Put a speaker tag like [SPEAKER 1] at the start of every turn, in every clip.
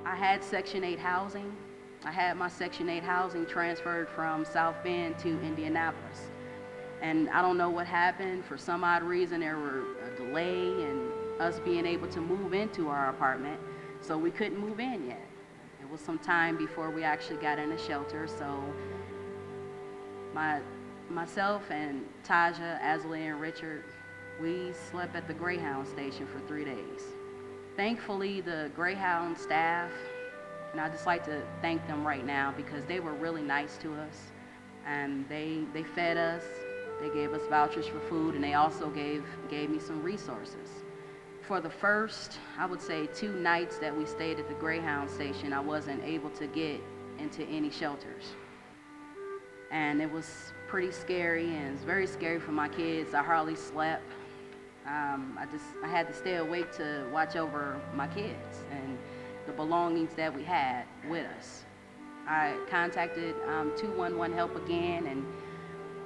[SPEAKER 1] I had Section 8 housing. I had my Section 8 housing transferred from South Bend to Indianapolis. And I don't know what happened. For some odd reason, there were a delay in us being able to move into our apartment, so we couldn't move in yet. It was some time before we actually got in a shelter, so myself and Taja, Azalee, and Richard, we slept at the Greyhound station for 3 days. Thankfully, the Greyhound staff, and I'd just like to thank them right now because they were really nice to us, and they fed us, they gave us vouchers for food, and they also gave me some resources. For the first, I would say, 2 nights that we stayed at the Greyhound station, I wasn't able to get into any shelters. And it was pretty scary, and it's very scary for my kids. I hardly slept. I had to stay awake to watch over my kids and the belongings that we had with us. I contacted 211 Help again, and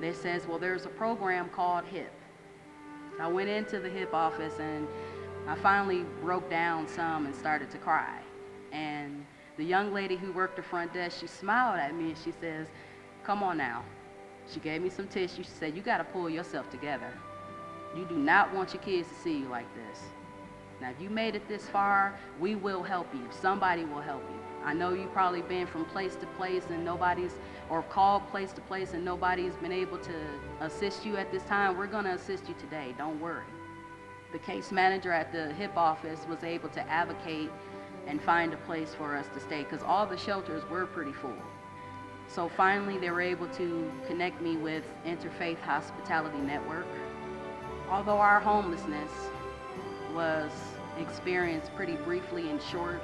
[SPEAKER 1] they says, well, there's a program called HIP. I went into the HIP office, and I finally broke down some and started to cry. And the young lady who worked the front desk, she smiled at me and she says, come on now. She gave me some tissue. She said, you got to pull yourself together. You do not want your kids to see you like this. Now, if you made it this far, we will help you. Somebody will help you. I know you've probably been from place to place and or called place to place and nobody's been able to assist you at this time. We're going to assist you today. Don't worry. The case manager at the HIP office was able to advocate and find a place for us to stay because all the shelters were pretty full. So finally, they were able to connect me with Interfaith Hospitality Network. Although our homelessness was experienced pretty briefly and short,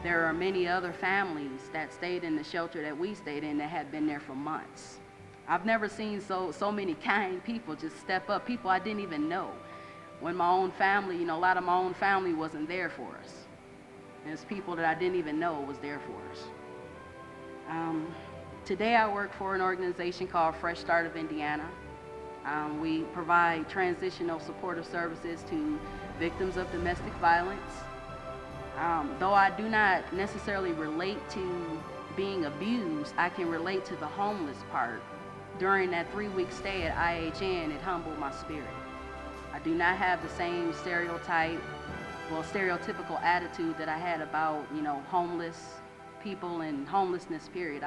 [SPEAKER 1] there are many other families that stayed in the shelter that we stayed in that had been there for months. I've never seen so many kind people just step up, people I didn't even know. When my own family, a lot of my own family wasn't there for us. There's people that I didn't even know was there for us. Today I work for an organization called Fresh Start of Indiana. We provide transitional supportive services to victims of domestic violence. Though I do not necessarily relate to being abused, I can relate to the homeless part. During that 3-week stay at IHN, it humbled my spirit. I do not have the same stereotypical attitude that I had about, homeless people and homelessness, period.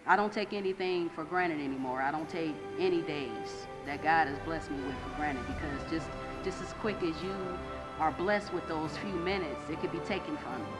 [SPEAKER 1] I don't take anything for granted anymore. I don't take any days that God has blessed me with for granted because just as quick as you are blessed with those few minutes, it could be taken from you.